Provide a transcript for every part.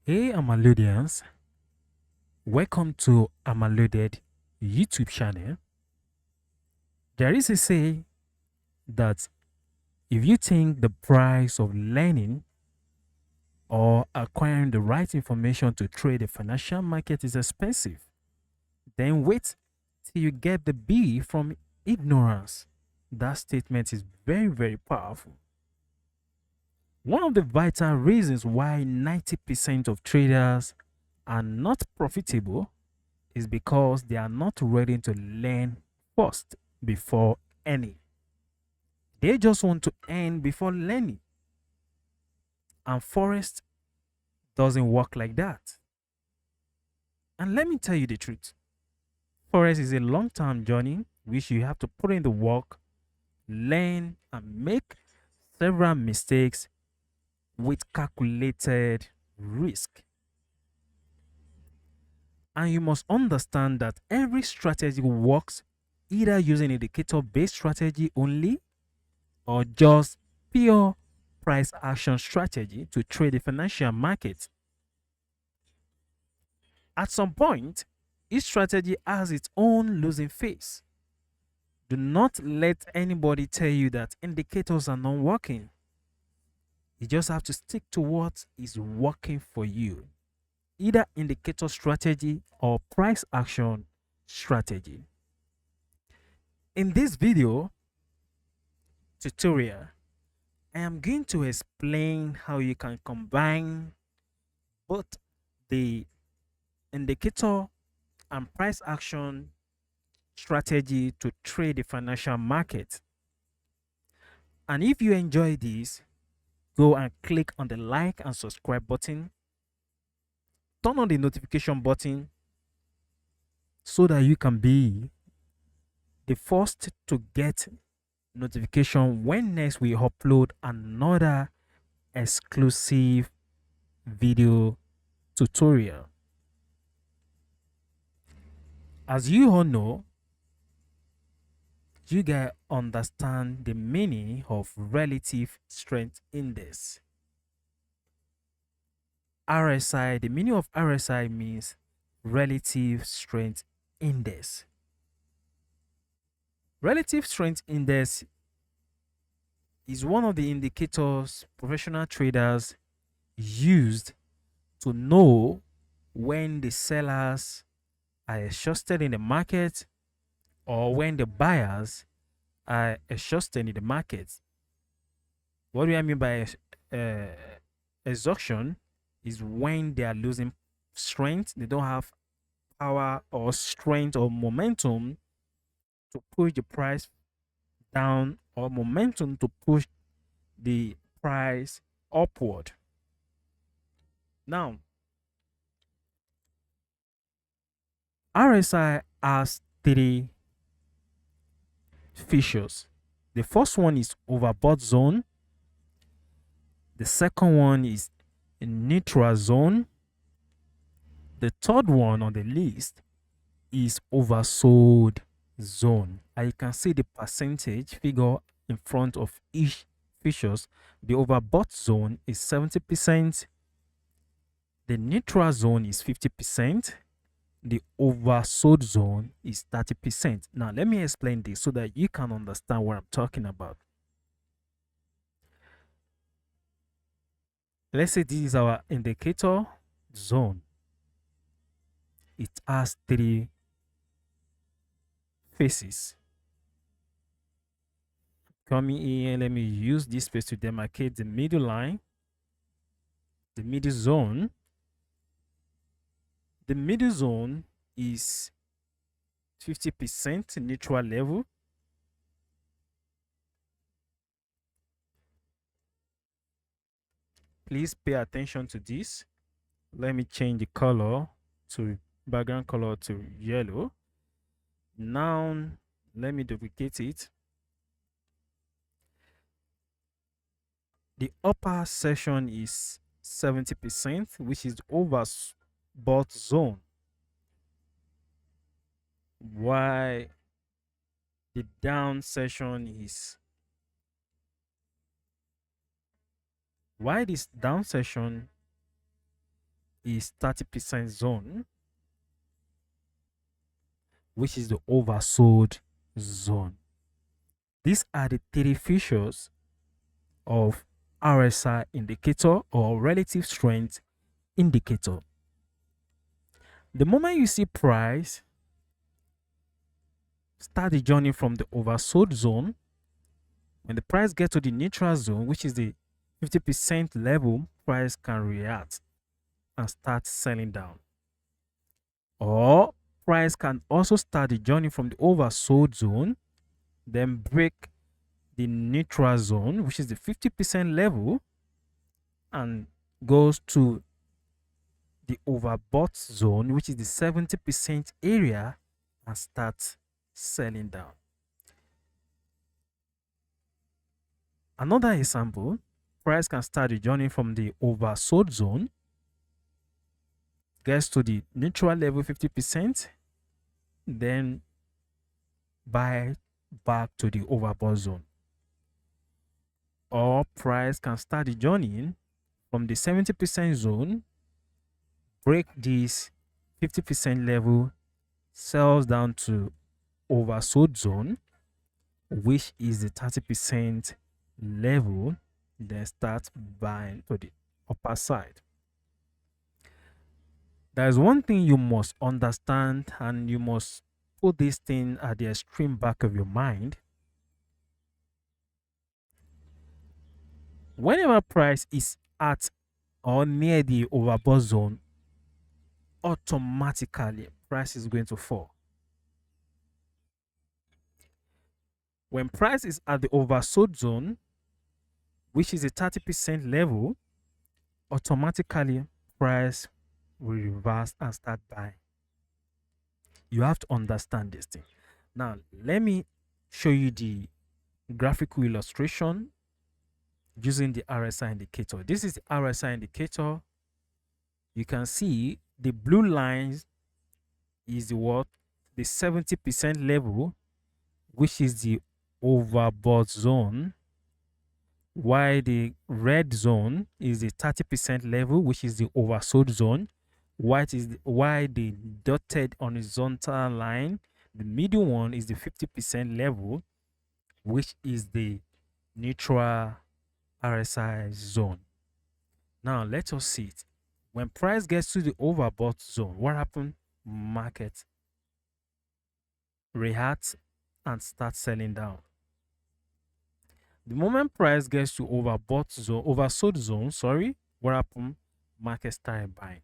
Hey Amaludians, welcome to Amaluded YouTube channel. There is a say that if you think the price of learning or acquiring the right information to trade the financial market is expensive, then wait till you get the B from ignorance. That statement is very powerful. One of the vital reasons why 90% of traders are not profitable is because they are not ready to learn first before earning. They just want to earn before learning. And Forest doesn't work like that. And let me tell you the truth. Forest is a long-term journey which you have to put in the work, learn, and make several mistakes with calculated risk. And you must understand that every strategy works either using indicator-based strategy only or just pure price action strategy to trade the financial market. At some point, each strategy has its own losing phase. Do not let anybody tell you that indicators are not working. You just have to stick to what is working for you, either indicator strategy or price action strategy. In this video tutorial, I am going to explain how you can combine both the indicator and price action strategy to trade the financial market. And if you enjoy this, go and click on the like and subscribe button. Turn on the notification button so that you can be the first to get notification when next we upload another exclusive video tutorial. As you all know, you guys understand the meaning of relative strength index. RSI, the meaning of RSI means relative strength index. Relative strength index is one of the indicators professional traders used to know when the sellers are exhausted in the market or when the buyers are exhausted in the market. What do I mean by exhaustion? Is when they are losing strength, they don't have power or strength or momentum to push the price down or momentum to push the price upward. Now, RSI has three features. The first one is overbought zone. The second one is a neutral zone. The third one on the list is oversold zone. And you can see the percentage figure in front of each features. The overbought zone is 70%. The neutral zone is 50%. The oversold zone is 30%. Now, let me explain this so that you can understand what I'm talking about. Let's say this is our indicator zone. It has three faces. Coming here, let me use this space to demarcate the middle line, the middle zone. The middle zone is 50% neutral level. Please pay attention to this. Let me change the color to background color to yellow. Now, let me duplicate it. The upper section is 70%, which is overbought zone. While the down section is this down section is 30% zone, which is the oversold zone. These are the three features of RSI indicator or relative strength indicator. The moment you see price start the journey from the oversold zone, when the price gets to the neutral zone, which is the 50% level, price can react and start selling down. Or price can also start the journey from the oversold zone, then break the neutral zone, which is the 50% level, and goes to the overbought zone, which is the 70% area, and start selling down. Another example, price can start the journey from the oversold zone, gets to the neutral level 50%, then buy back to the overbought zone. Or price can start the journey from the 70% zone, break this 50% level, sells down to oversold zone, which is the 30% level, then start buying to the upper side. There's one thing you must understand, and you must put this thing at the extreme back of your mind. Whenever price is at or near the overbought zone, automatically price is going to fall. When price is at the oversold zone, which is a 30% level, automatically price will reverse and start buying. You have to understand this thing. Now, let me show you the graphical illustration using the RSI indicator. This is the RSI indicator. You can see the blue lines is the what? The 70% level, which is the overbought zone, while the red zone is the 30% level, which is the oversold zone. White is why the dotted horizontal line, the middle one, is the 50% level, which is the neutral RSI zone. Now let us see it. When price gets to the overbought zone, what happens? Market reacts and starts selling down. The moment price gets to oversold zone, what happens? Market start buying.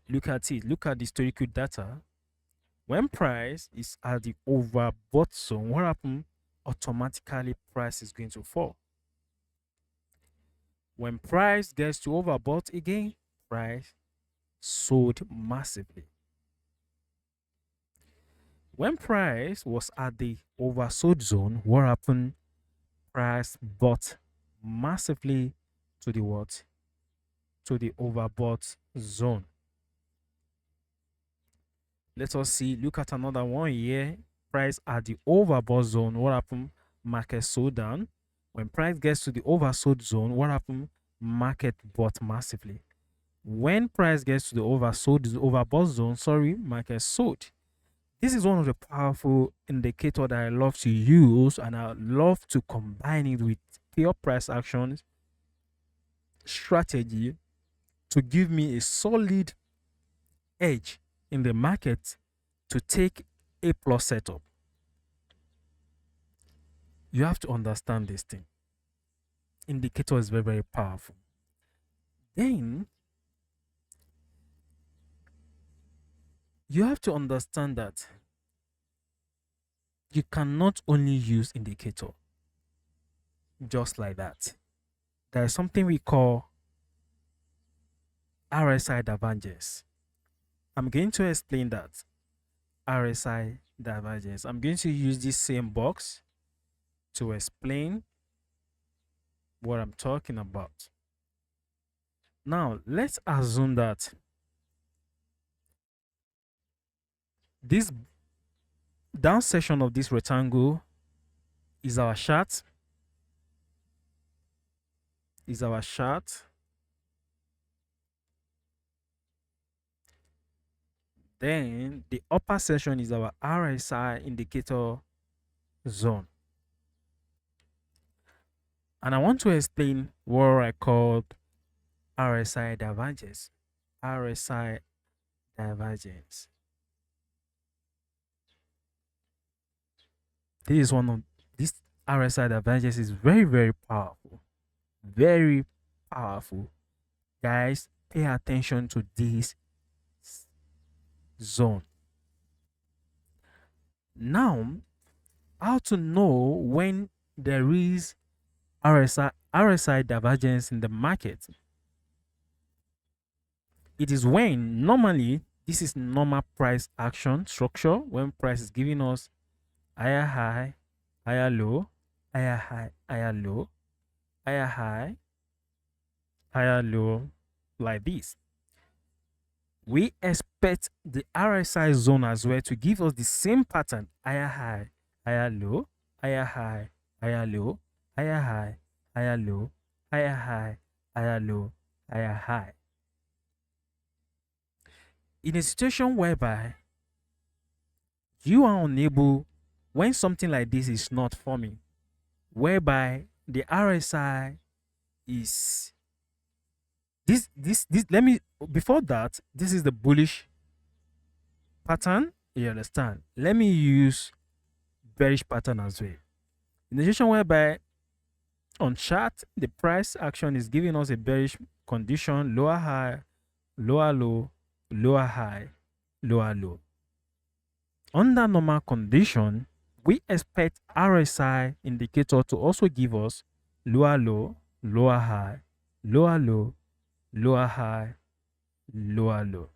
Look at it. Look at the historical data. When price is at the overbought zone, what happens? Automatically price is going to fall. When price gets to overbought again, price sold massively. When price was at the oversold zone, what happened? Price bought massively to the what? To the overbought zone. Let us see. Look at another one here. Price at the overbought zone. What happened? Market sold down. When price gets to the oversold zone, what happened? Market bought massively. When price gets to the overbought zone, market sold. This is one of the powerful indicators that I love to use, and I love to combine it with pure price actions strategy to give me a solid edge in the market to take a plus setup. You have to understand this thing. Indicator is very, very powerful. Then you have to understand that you cannot only use indicator just like that. There is something we call RSI divergence. I'm going to explain that. RSI divergence. I'm going to use this same box to explain what I'm talking about. Now, let's assume that this down section of this rectangle is our chart. Then the upper section is our RSI indicator zone. And I want to explain what I called RSI divergence. RSI divergence. This is one of this RSI divergence is very, very powerful. Very powerful. Guys, pay attention to this zone. Now, how to know when there is RSI divergence in the market? It is when normally this is normal price action structure, when price is giving us higher high, higher low, higher high, higher low, higher high, higher low, like this. We expect the RSI zone as well to give us the same pattern: higher high, higher low, higher high, higher low, higher high, higher low, higher high, higher low, higher high. In a situation whereby you are unable, when something like this is not forming, whereby the RSI is this let me before that, this is the bullish pattern, you understand? Let me use bearish pattern as well. In a situation whereby on chart the price action is giving us a bearish condition: lower high, lower low, lower high, lower low. Under normal condition, we expect RSI indicator to also give us lower low, lower high, lower low, lower high, lower low.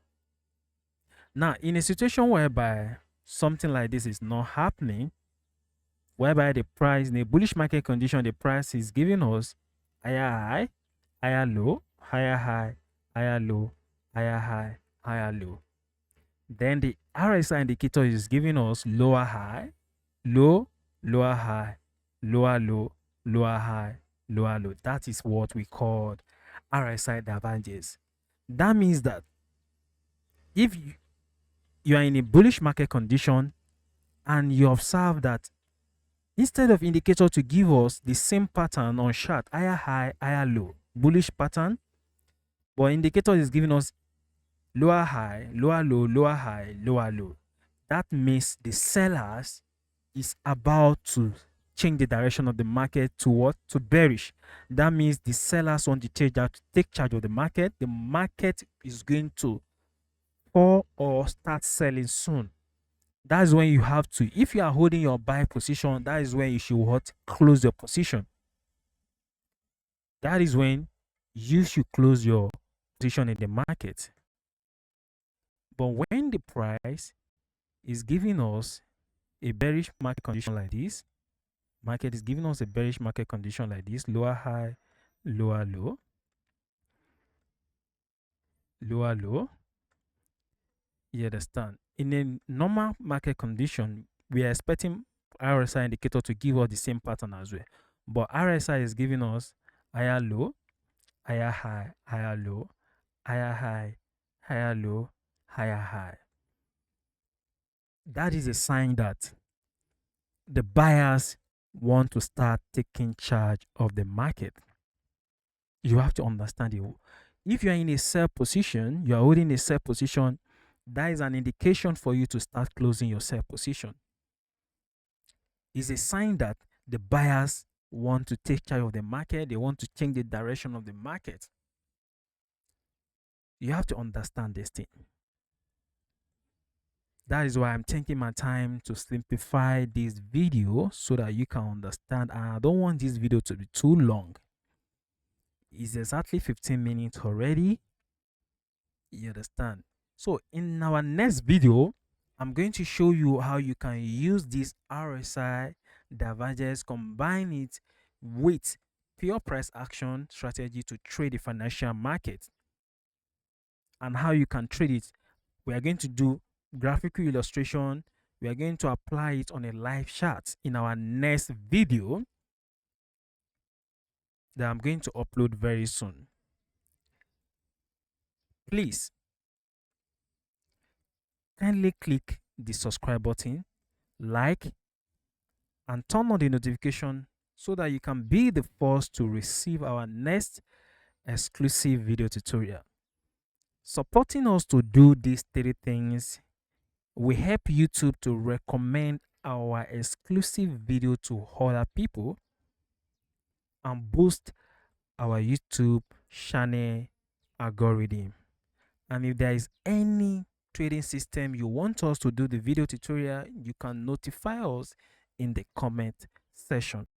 Now, in a situation whereby something like this is not happening, whereby the price in a bullish market condition, the price is giving us higher high, higher low, higher high, higher low, higher high, higher low. Then the RSI indicator is giving us lower high, low, lower high, lower low, lower high, lower low. That is what we call RSI divergence. That means that if you are in a bullish market condition and you observe that instead of indicator to give us the same pattern on chart, higher high, higher low, bullish pattern, but indicator is giving us lower high, lower low, lower high, lower low, that means the sellers is about to change the direction of the market to what? To bearish. That means the sellers want to take charge of the market. The market is going to fall or start selling soon. That is when you have to, if you are holding your buy position, that is when you should what? Close your position. That is when you should close your position in the market. But when the price is giving us a bearish market condition like this, market is giving us a bearish market condition like this: lower high, lower low, lower low. You understand? In a normal market condition, we are expecting RSI indicator to give us the same pattern as well. But RSI is giving us higher low, higher high, higher low, higher high, higher low, higher high. That is a sign that the buyers want to start taking charge of the market. You have to understand it. If you are in a sell position, you are holding a sell position, that is an indication for you to start closing your sell position. It's a sign that the buyers want to take charge of the market. They want to change the direction of the market. You have to understand this thing. That is why I'm taking my time to simplify this video so that you can understand. And I don't want this video to be too long. It's exactly 15 minutes already. You understand? So in our next video, I'm going to show you how you can use this RSI divergence, combine it with pure price action strategy to trade the financial market, and how you can trade it. We are going to do graphical illustration. We are going to apply it on a live chart in our next video that I'm going to upload very soon. Please kindly click the subscribe button, like, and turn on the notification so that you can be the first to receive our next exclusive video tutorial. Supporting us to do these three things will help YouTube to recommend our exclusive video to other people and boost our YouTube channel algorithm. And if there is any trading system you want us to do the video tutorial, you can notify us in the comment section.